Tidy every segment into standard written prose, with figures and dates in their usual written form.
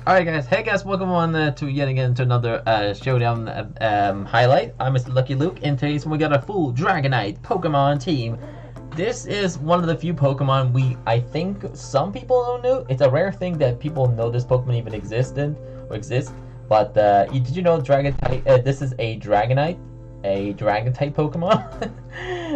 Alright guys, hey guys, welcome on to yet again to another Showdown highlight. I'm Mr. Lucky Luke, and today's we got a full Dragonite Pokemon team. This is one of the few Pokemon I think some people don't know. It's a rare thing that people know this Pokemon even exists. But did you know Dragonite, this is a Dragonite? A Dragon-type Pokemon?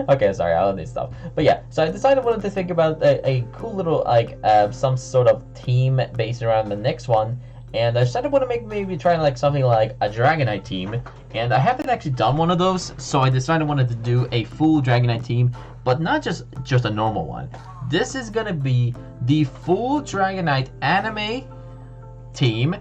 Okay, sorry, I don't need stuff. But yeah, so I decided I wanted to think about a cool little, like, some sort of team based around the next one. And I decided I want to maybe try like something like a Dragonite team. And I haven't actually done one of those, so I decided I wanted to do a full Dragonite team, but not just a normal one. This is gonna be the full Dragonite anime team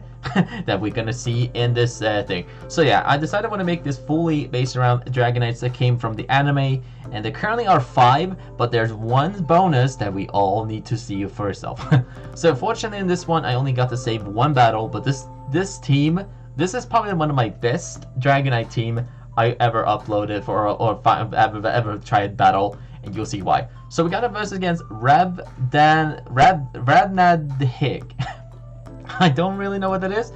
that we're gonna see in this thing. So yeah, I decided I want to make this fully based around Dragonites that came from the anime, and there currently are 5, but there's one bonus that we all need to see for ourselves. So fortunately in this one I only got to save one battle, but this team, this is probably one of my best Dragonite team I ever uploaded for or ever tried battle, and you'll see why. So we got a versus against Radnadhig. I don't really know what that is,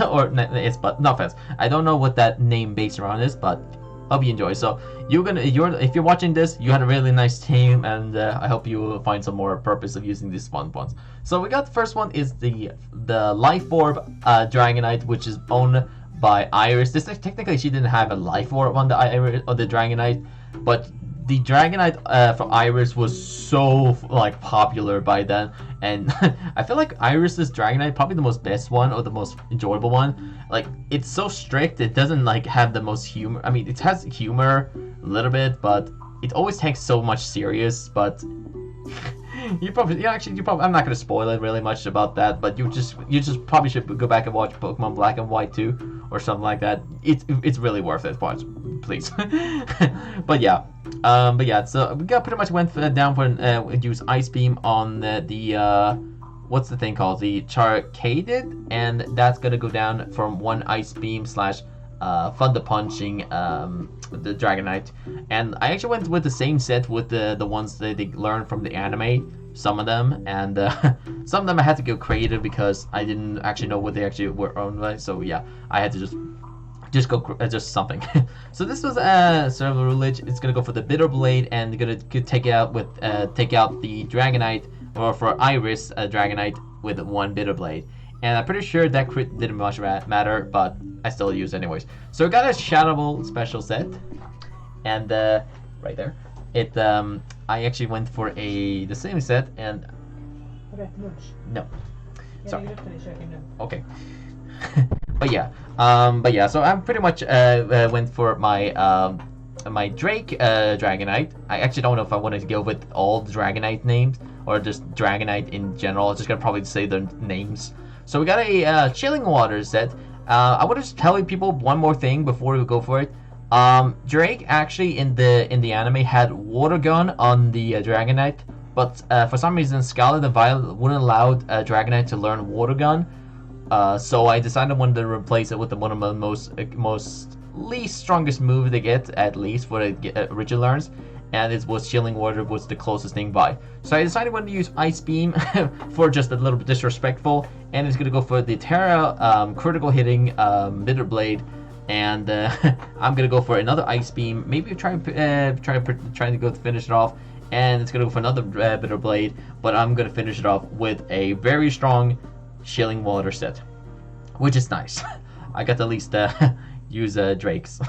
or it's, but no offense, I don't know what that name based around is, but hope you enjoy. So if you're watching this, you had a really nice team, and I hope you will find some more purpose of using these fun ones. So we got the first one is the Life Orb Dragonite, which is owned by Iris. This technically she didn't have a Life Orb on the Dragonite, but the Dragonite for Iris was so like popular by then, and I feel like Iris's Dragonite probably the most best one or the most enjoyable one. Like, it's so strict, it doesn't like have the most humor. I mean, it has humor a little bit, but it always takes so much serious. But I'm not gonna spoil it really much about that, but you just probably should go back and watch Pokemon Black and White 2 or something like that. It's really worth it. Watch, please. But yeah, so we got pretty much went down for use Ice Beam on the what's the thing called, the Charcaded, and that's gonna go down from one Ice Beam slash Thunder Punching the Dragonite. And I actually went with the same set with the ones that they learned from the anime, some of them, and some of them I had to go creative because I didn't actually know what they actually were owned by. So yeah, I had to just go just something. So this was Cerebral Rulage. It's gonna go for the Bitter Blade, and gonna take out the Dragonite, or for Iris Dragonite, with one Bitter Blade. And I'm pretty sure that crit didn't much matter, but I still use it anyways. So I got a Shadow Ball special set, and right there, I actually went for the same set, and no, sorry. Okay. But yeah, so I'm pretty much went for my my Drake Dragonite. I actually don't know if I wanted to go with all the Dragonite names or just Dragonite in general. I'm just gonna probably say their names. So we got a Chilling Water set. I want to just tell you people one more thing before we go for it. Drake actually in the anime had Water Gun on the Dragonite, but for some reason Scarlet and Violet wouldn't allow Dragonite to learn Water Gun. So I decided I wanted to replace it with one of the most least strongest move they get, at least for the original learns, and it was Chilling Water was the closest thing by. So I decided I wanted to use Ice Beam for just a little bit disrespectful, and it's gonna go for the Terra critical hitting Bitter Blade, and I'm gonna go for another Ice Beam. Maybe trying to go to finish it off, and it's gonna go for another Bitter Blade, but I'm gonna finish it off with a very strong Chilling Water set, which is nice. I got to at least use Drake's.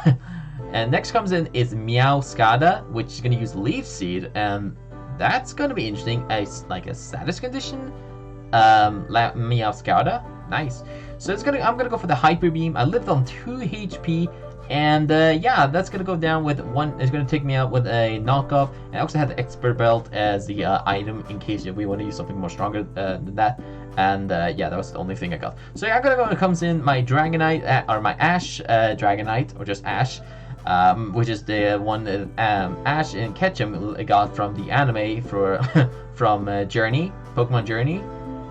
And next comes in is Meowscarada, which is going to use Leaf Seed, and that's going to be interesting as like a status condition. Meowscarada, nice. So I'm gonna go for the Hyper Beam. I lived on 2 HP, and yeah, that's gonna go down with one. It's gonna take me out with a knockoff, and I also had the Expert Belt as the item in case we want to use something more stronger than that. And yeah, that was the only thing I got. So yeah, I'm gonna go when it comes in my Dragonite or my Ash Dragonite, or just Ash, which is the one that Ash and Ketchum got from the anime from Pokemon Journey,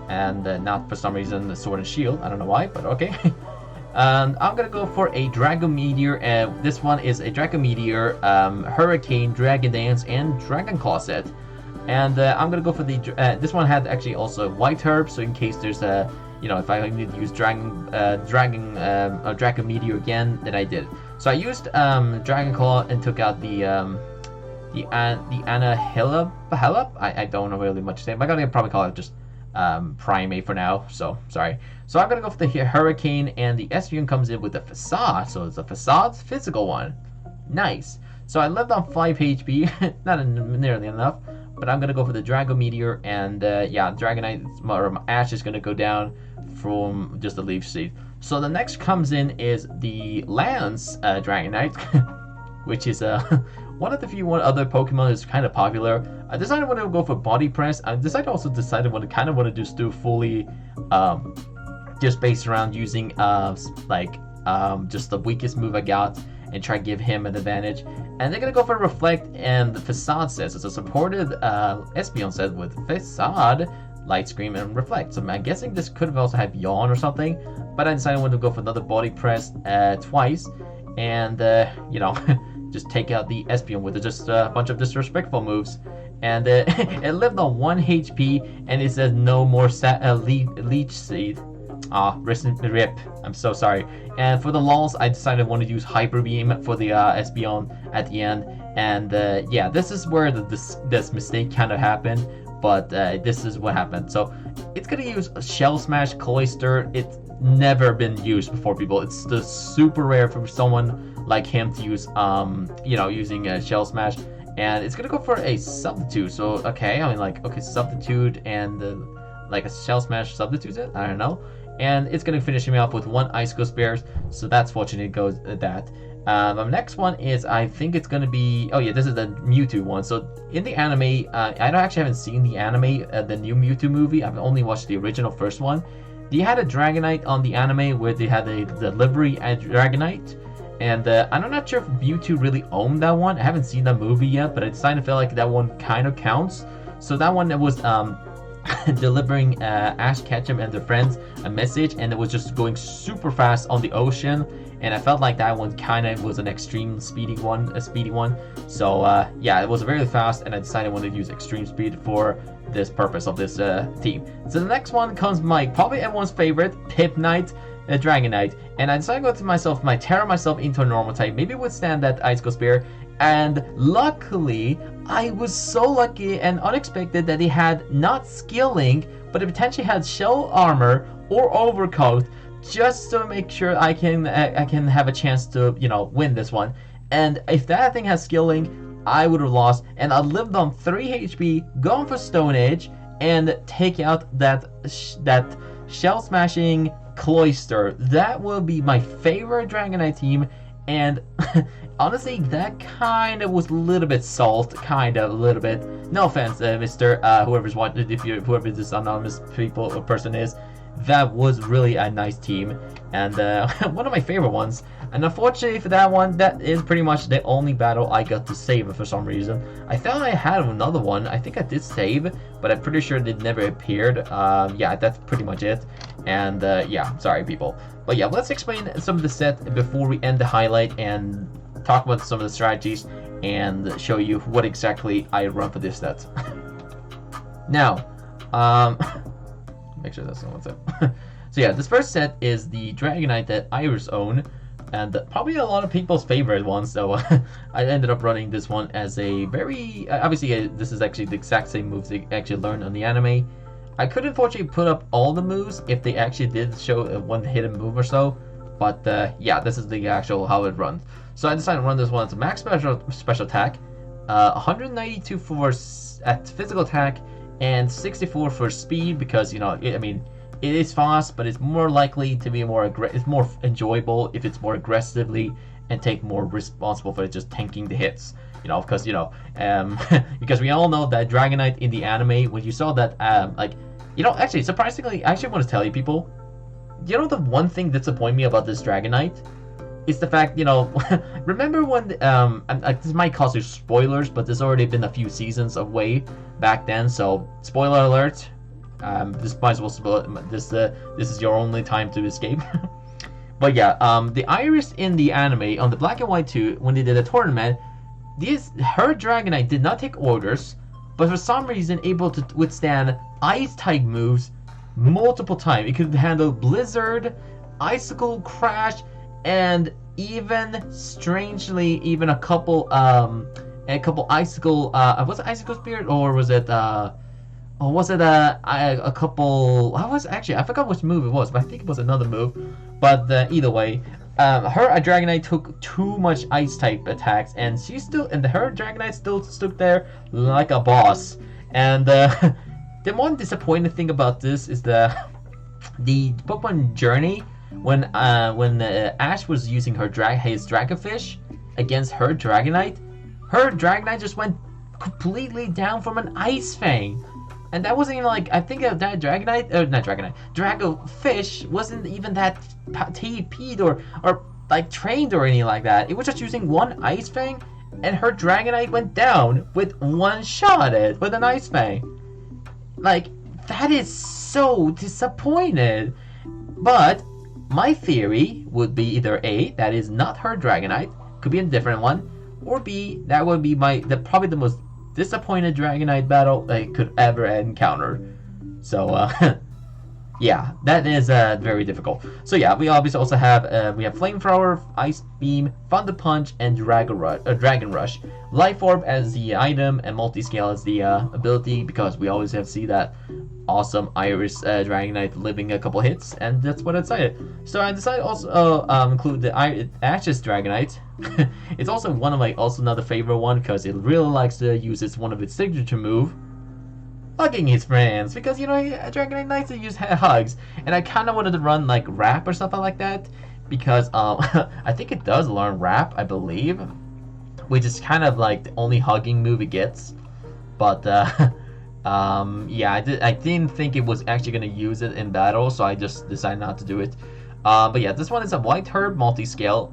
and not for some reason the Sword and Shield. I don't know why, but okay. And I'm gonna go for a Dragon Meteor. This one is a Dragon Meteor, Hurricane, Dragon Dance, and Dragon Claw set. And I'm gonna go for the. This one had actually also White Herb, so in case there's you know, if I need to use Dragon Meteor again, then I did. So I used Dragon Claw and took out the Anahilab. I don't know really much to say. I'm gonna probably call it just Primate for now. So sorry. So I'm gonna go for the Hurricane, and the Espeon comes in with the Facade. So it's a Facade's physical one. Nice. So I lived on 5 HP, not nearly enough. But I'm gonna go for the Dragon Meteor, and yeah, Dragonite or Ash is gonna go down from just the Leaf Seed. So the next comes in is the Lance Dragonite, which is one of the few other Pokemon that's kind of popular. I decided I want to go for Body Press. I decided to just do fully, just based around using just the weakest move I got, and try to give him an advantage. And they're gonna go for Reflect and the Facade set. So it's a supported Espeon set with Facade, Light Scream, and Reflect. So I'm guessing this could have also had Yawn or something, but I decided I wanted to go for another Body Press twice, and you know, just take out the Espeon with just a bunch of disrespectful moves. And it lived on 1 HP, and it says no more Leech Seed. Rip. I'm so sorry. And for the lulls, I decided I want to use Hyper Beam for the Espeon at the end. And yeah, this is where this mistake kind of happened. But this is what happened. So it's gonna use Shell Smash Cloyster. It's never been used before, people. It's super rare for someone like him to use, you know, using Shell Smash. And it's gonna go for a Substitute. So okay, I mean, like, okay, Substitute and like a Shell Smash substitutes it. I don't know. And it's going to finish me off with 1 Icicle Spears, so that's fortunate it goes at that. The next one is, I think it's going to be, oh yeah, this is the Mewtwo one. So in the anime, haven't seen the anime, the new Mewtwo movie. I've only watched the original first one. They had a Dragonite on the anime where they had a delivery at Dragonite. And I'm not sure if Mewtwo really owned that one. I haven't seen that movie yet, but I decided to feel like that one kind of counts. So that one was delivering Ash Ketchum and their friends a message, and it was just going super fast on the ocean, and I felt like that one kind of was an extreme speedy one, so yeah, it was very fast, and I decided I wanted to use extreme speed for this purpose of this team. So the next one comes probably everyone's favorite, PIMPNITE, Dragonite, and I decided to go to myself, terror myself into a normal type, maybe withstand that Icicle Spear. And luckily, I was so lucky and unexpected that he had not Skilling, but it potentially had Shell Armor or Overcoat, just to make sure I can have a chance to, you know, win this one. And if that thing has Skilling, I would have lost, and I lived on 3 HP, going for Stone Edge, and take out that Shell Smashing Cloyster. That will be my favorite Dragonite team. And honestly, that kind of was a little bit salt, a little bit. No offense, Mr. Whoever's watching, whoever this anonymous person is, that was really a nice team, and one of my favorite ones. And unfortunately for that one, that is pretty much the only battle I got to save it for some reason. I thought I had another one. I think I did save, but I'm pretty sure it never appeared. Yeah, that's pretty much it. And yeah, sorry people. But yeah, let's explain some of the set before we end the highlight and talk about some of the strategies and show you what exactly I run for this set. Now, make sure that's not what's up. So yeah, this first set is the Dragonite that Iris own, and probably a lot of people's favorite one. So I ended up running this one as a very obviously this is actually the exact same moves they actually learned on the anime. I could unfortunately put up all the moves if they actually did show one hidden move or so, but yeah, this is the actual how it runs. So I decided to run this one as a max special attack, 192 for at physical attack, and 64 for speed, because, you know, I mean, it is fast, but it's more likely to be it's more enjoyable if it's more aggressively and take more responsible for just tanking the hits. You know, because, you know, because we all know that Dragonite in the anime, when you saw that, like, you know, actually, surprisingly, I actually want to tell you people, you know, the one thing that disappointed me about this Dragonite is the fact, you know, remember when, this might cause you spoilers, but there's already been a few seasons of way back then, so spoiler alert, this might as well spoil this is your only time to escape. But yeah, the Iris in the anime, on the Black and White 2, when they did a tournament, her Dragonite did not take orders, but for some reason able to withstand Ice-type moves multiple times. It could handle Blizzard, Icicle, Crash, and even strangely, even a couple Icicle. Was it Icicle Spirit or was it or was it a couple? I was actually, I forgot which move it was, but I think it was another move. But either way, her Dragonite took too much Ice type attacks, and her Dragonite still stood there like a boss. And the one disappointing thing about this is the Pokemon Journey when Ash was using his Dragonfish against her Dragonite just went completely down from an Ice Fang. And that wasn't even like, I think that Dragofish wasn't even that TP'd or like trained or anything like that. It was just using one Ice Fang, and her Dragonite went down with one shot with an Ice Fang. Like, that is so disappointed. But my theory would be either A, that is not her Dragonite, could be a different one, or B, that would be probably the most disappointed Dragonite battle I could ever encounter. So yeah, that is very difficult. So yeah, we obviously also have Flamethrower, Ice Beam, Thunder Punch, and Dragon Rush. Life Orb as the item, and Multi-Scale as the ability, because we always have to see that awesome Iris Dragonite living a couple hits, and that's what I decided. So I decided also include the Ash's Dragonite. It's also one of also another favorite one, because it really likes to use one of its signature move, hugging his friends, because Dragonite likes to use hugs, and I kind of wanted to run like Rap or something like that, because I think it does learn Rap, I believe, which is kind of like the only hugging move it gets. But yeah, I didn't think it was actually going to use it in battle, so I just decided not to do it. But yeah, this one is a White Herb Multi-Scale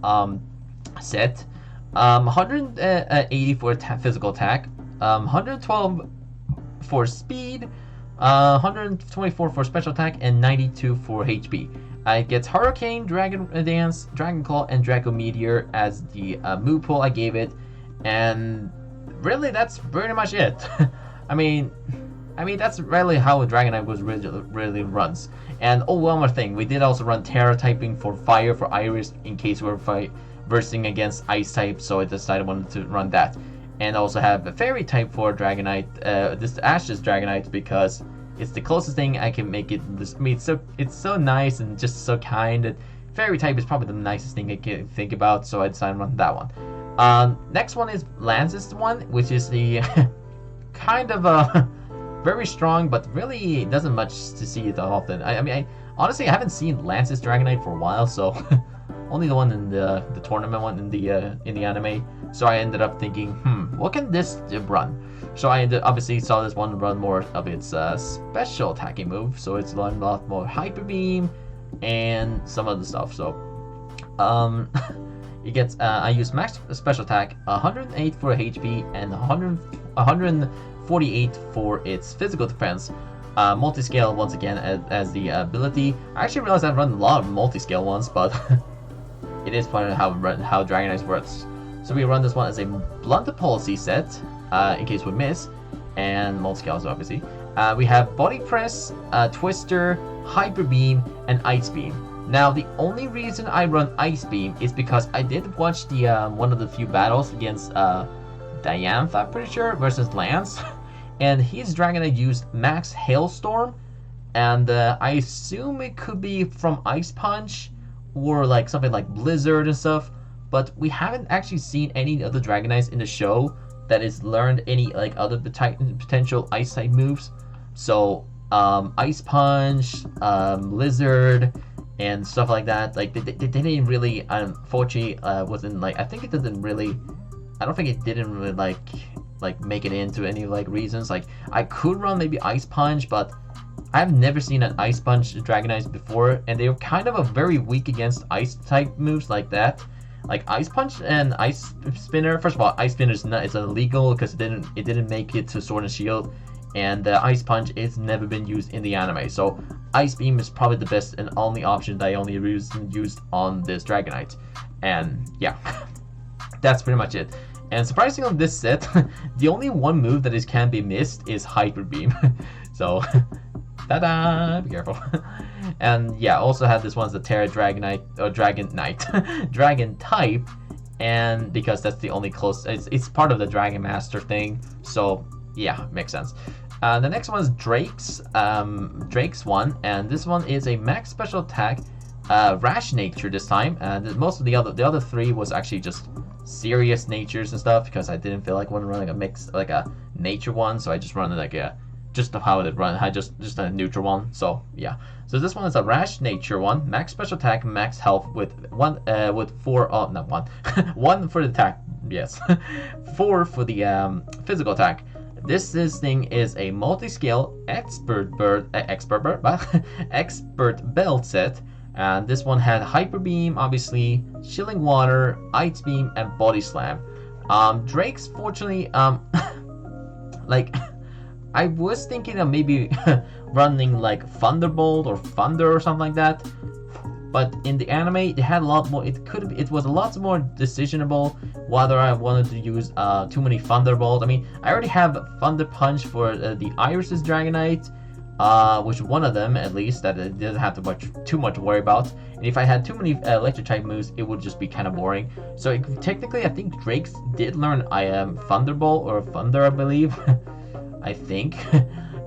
set. 180 for physical attack, 112 for speed, 124 for special attack, and 92 for HP. It gets Hurricane, Dragon Dance, Dragon Claw, and Draco Meteor as the move pool I gave it, and really that's pretty much it. I mean that's really how a Dragonite really runs. And one more thing, we did also run Terra typing for Fire for Iris in case we're versing against Ice type, so I decided I wanted to run that. And also have a Fairy type for Dragonite, this Ash's Dragonite, because it's the closest thing I can make it. It's so nice and just so kind. And Fairy type is probably the nicest thing I can think about, so I decided to run that one. Next one is Lance's one, which is the kind of very strong, but really doesn't much to see it often. I honestly I haven't seen Lance's Dragonite for a while, so only the one in the tournament one in the anime. So I ended up thinking, what can this run? So I obviously saw this one run more of its special attacking move. So it's run a lot more Hyper Beam and some other stuff. So it gets I use max special attack, 108 for HP and 148 for its physical defense. Multi-scale once again as the ability. I actually realized I've run a lot of multi-scale ones, but it is part of how Dragonites works. So we run this one as a Blunt Policy set, in case we miss, and multi-scales obviously. We have Body Press, Twister, Hyper Beam, and Ice Beam. Now the only reason I run Ice Beam is because I did watch the one of the few battles against Diantha, I'm pretty sure, versus Lance, and his Dragonite used Max Hailstorm, and I assume it could be from Ice Punch or like something like Blizzard and stuff, but we haven't actually seen any other Dragonites in the show that has learned any like other potential Ice type moves. So Ice Punch, Blizzard, and stuff like that. Like they didn't really, unfortunately, wasn't like, I think it didn't really. I don't think it didn't really like make it into any like reasons. Like I could run maybe Ice Punch, but I've never seen an Ice Punch Dragonites before, and they're kind of very weak against Ice type moves like that. Like Ice Punch and Ice Spinner. First of all, Ice Spinner is illegal because it didn't make it to Sword and Shield, and Ice Punch is never been used in the anime. So Ice Beam is probably the best and only option that I only used on this Dragonite. And yeah, that's pretty much it. And surprisingly on this set, the only one move that can be missed is Hyper Beam. So Ta-da! Be careful. And yeah, also had this one's the Terra Dragonite or Dragonite, Dragon type, and because that's the only close, it's part of the Dragon Master thing. So yeah, makes sense. The next one is Drake's one, and this one is a max special attack, rash nature this time. And most of the other three was actually just serious natures and stuff because I didn't feel like running a mix, like a nature one, so I just run like a just how it run, just a neutral one. So yeah, so this one is a rash nature one, max special attack, max health with one with four, not one, one for the attack, yes, 4 for the physical attack. This thing is a multi-skill expert belt set, and this one had hyper beam, obviously, chilling water, ice beam, and body slam. Drake's fortunately, like, I was thinking of maybe running like Thunderbolt or Thunder or something like that, but in the anime it had a lot more. It was a lot more decisionable whether I wanted to use too many Thunderbolts. I mean, I already have Thunder Punch for the Iris's Dragonite, which one of them at least that it didn't have too much to worry about. And if I had too many electric type moves, it would just be kind of boring. So technically, I think Drake's did learn Thunderbolt or Thunder, I believe. I think.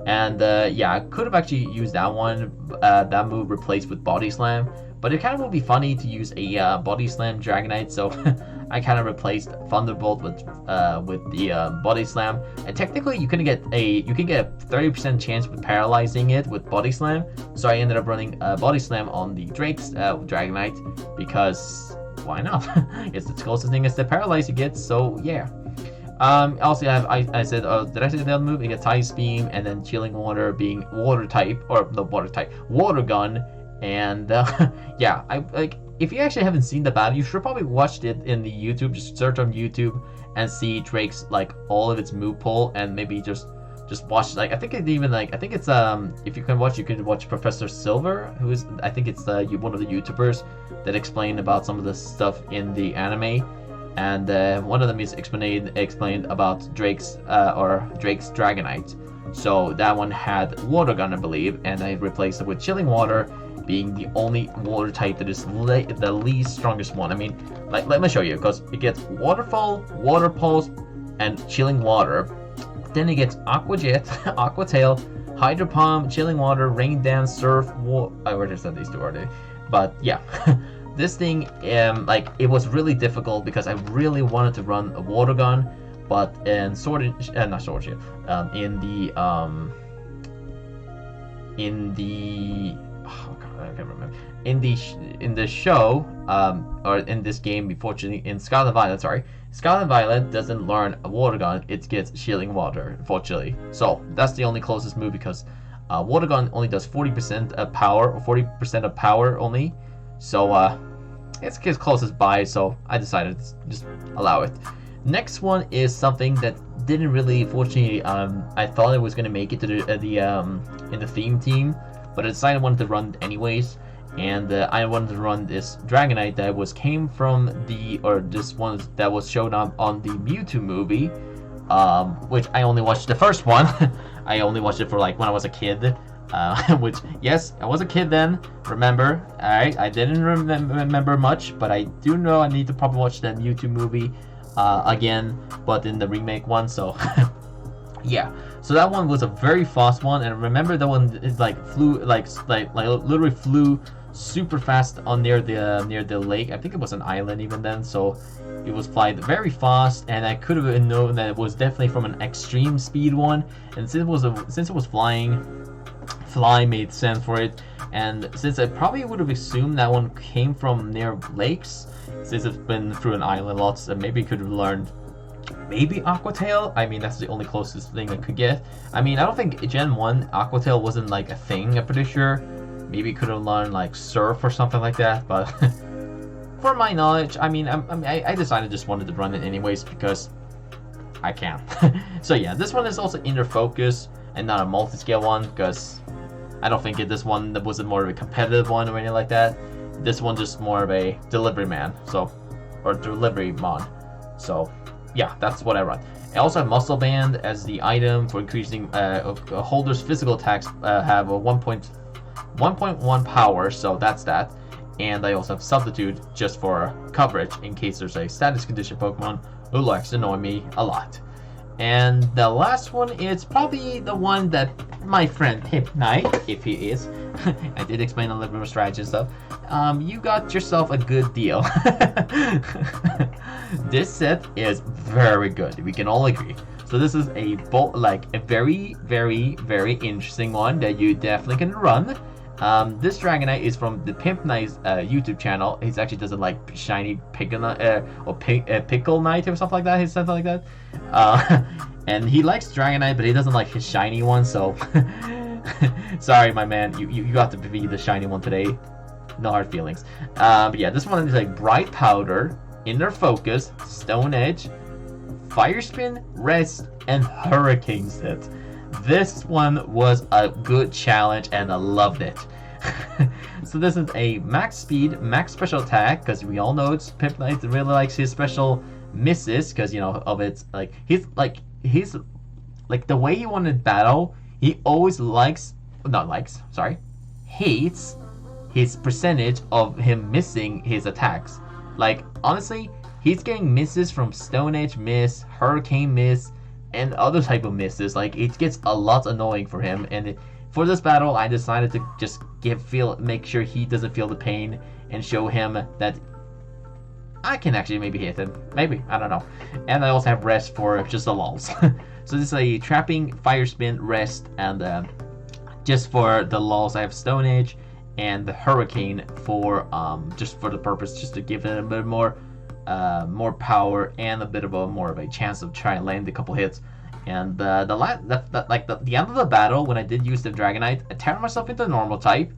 And yeah, I could have actually used that one, that move replaced with Body Slam, but it kind of would be funny to use a Body Slam Dragonite, so I kind of replaced Thunderbolt with the Body Slam. And technically, you can get a 30% chance with paralyzing it with Body Slam, so I ended up running Body Slam on the Drake's Dragonite because why not? It's the closest thing as the paralyze you get, so yeah. Also, I said, did I say the other move? It gets Ice Beam, and then Chilling Water being Water type, or the Water type, Water Gun, and yeah, if you actually haven't seen the battle, you should probably watched it in the YouTube. Just search on YouTube and see Drake's like all of its move pool, and maybe just watch, like, I think it's if you can watch Professor Silver, who is, I think it's one of the YouTubers that explained about some of the stuff in the anime. And one of them is explained about Drake's Dragonite. So that one had Water Gun, I believe, and I replaced it with Chilling Water, being the only water type that is the least strongest one. I mean, like, let me show you, because it gets Waterfall, Water Pulse, and Chilling Water. Then it gets Aqua Jet, Aqua Tail, Hydro Palm, Chilling Water, Rain Dance, Surf, I already said these two already, but yeah. This thing, like, it was really difficult because I really wanted to run a Water Gun, but in in the oh god, I can't remember. In the show, or in this game, unfortunately, in Scarlet Violet, Scarlet Violet doesn't learn a Water Gun; it gets Chilling Water, unfortunately. So that's the only closest move because Water Gun only does 40% of power, or 40% of power only. So it's closest by, so I decided to just allow it. Next one is something that didn't really, fortunately, I thought it was gonna make it to the in the theme team, but I decided I wanted to run it anyways, and I wanted to run this Dragonite that came from this one that was shown up on the Mewtwo movie, which I only watched the first one. I only watched it for like when I was a kid. Which, yes, I was a kid then, remember. Alright, I didn't remember much, but I do know I need to probably watch that YouTube movie again, but in the remake one, so yeah. So that one was a very fast one, and remember that one is flew literally flew super fast on near the lake. I think it was an island even then, so it was flying very fast, and I could have known that it was definitely from an extreme speed one, and since it was fly made sense for it, and since I probably would have assumed that one came from near lakes, since it's been through an island lots, and maybe could have learned maybe Aqua Tail. I mean, that's the only closest thing I could get. I mean, I don't think Gen 1 Aqua Tail wasn't like a thing, I'm pretty sure. Maybe could have learned like Surf or something like that, but for my knowledge, I mean, I decided just wanted to run it anyways because I can. So yeah, this one is also inner focus and not a multi-scale one, because I don't think this one was more of a competitive one or anything like that. This one just more of a delivery man, or delivery mon. So yeah, that's what I run. I also have Muscle Band as the item for increasing a holder's physical attacks have a 1.1 power, so that's that. And I also have Substitute just for coverage in case there's a status condition Pokemon who likes to annoy me a lot. And the last one is probably the one that my friend PIMPNITE, if he is, I did explain a little bit of strategy and stuff, you got yourself a good deal. This set is very good, we can all agree. So this is a very, very, very interesting one that you definitely can run. This Dragonite is from the PIMPNITE's YouTube channel. He actually does it like shiny pickle knight or something like that. He said something like that. And he likes Dragonite, but he doesn't like his shiny one. So sorry, my man, you got to be the shiny one today. No hard feelings. But yeah, this one is like Bright Powder, Inner Focus, Stone Edge, Fire Spin, Rest, and Hurricane set. This one was a good challenge and I loved it. So this is a max speed, max special attack, because we all know it's PIMPNITE really likes his special misses, because you know of its he's like the way he wanted battle, he always hates his percentage of him missing his attacks. Like honestly, he's getting misses from Stone Edge miss, Hurricane miss, and other type of misses. Like it gets a lot annoying for him, and for this battle I decided to just make sure he doesn't feel the pain and show him that I can actually maybe hit him, maybe, I don't know. And I also have Rest for just the lulz. So this is a Trapping, Fire Spin, Rest, and just for the lulz I have Stone Edge and the Hurricane for just for the purpose, just to give it a bit more power and a bit of more of a chance of trying to land a couple hits. And the end of the battle, when I did use the Dragonite, I turned myself into normal type.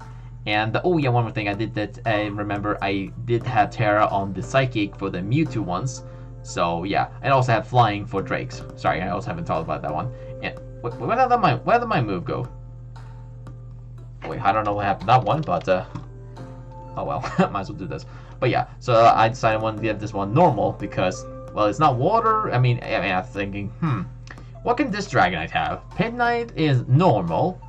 And oh yeah, one more thing I did that I remember, I did have Terra on the Psychic for the Mewtwo ones. So yeah, and also have Flying for Drakes. Sorry, I also haven't talked about that one. And where did my move go? Oh, wait, I don't know what happened to that one, but oh well, might as well do this. But yeah, so I decided I wanted to get this one normal because, well, it's not water. I mean, I'm thinking, what can this Dragonite have? PIMPNITE is normal,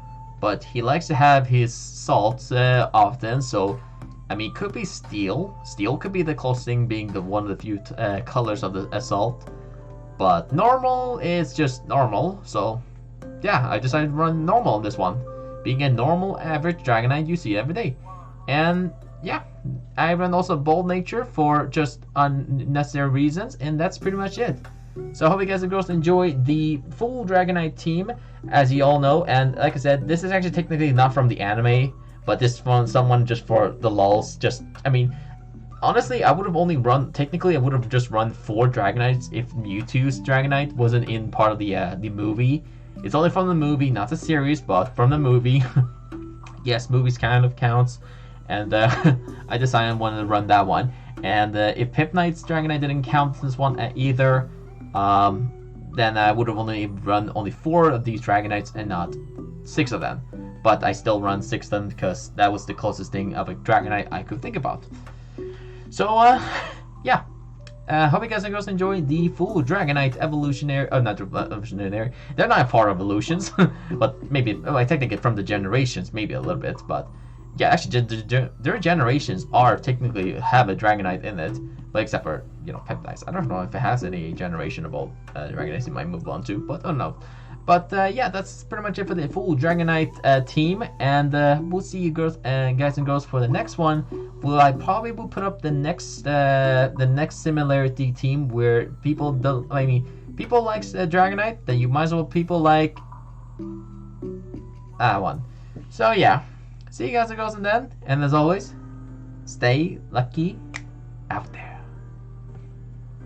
but he likes to have his salts often, so, I mean, it could be Steel. Steel could be the closest thing, being the one of the few colors of the salt. But normal is just normal, so, yeah, I decided to run normal on this one. Being a normal, average Dragonite you see every day. And, yeah, I run also Bold Nature for just unnecessary reasons, and that's pretty much it. So I hope you guys and girls enjoy the full Dragonite team, as you all know. And like I said, this is actually technically not from the anime, but this from someone just for the lulz. Just, I mean, honestly, I would have only run, technically I would have just run 4 Dragonites if Mewtwo's Dragonite wasn't in part of the movie. It's only from the movie, not the series, but from the movie. Yes, movies kind of counts. And I decided I wanted to run that one. And if PIMPNITE's Dragonite didn't count this one either, then I would have only run 4 of these Dragonites and not 6 of them. But I still run 6 of them because that was the closest thing of a Dragonite I could think about. So, yeah. Hope you guys and girls enjoy the full Dragonite evolutionary, not evolutionary, they're not part of evolutions, but maybe, technically from the generations, maybe a little bit, but yeah, actually, their generations are technically have a Dragonite in it, but except for, you know, PIMPNITE. I don't know if it has any generationable Dragonites it might move on to, but I don't know. But yeah, that's pretty much it for the full Dragonite team, and we'll see you guys and girls for the next one. I probably will put up the next similarity team where people don't. I mean, people like Dragonite, then you might as well people like that one. So yeah, see you guys and girls and then, and as always, stay lucky out there.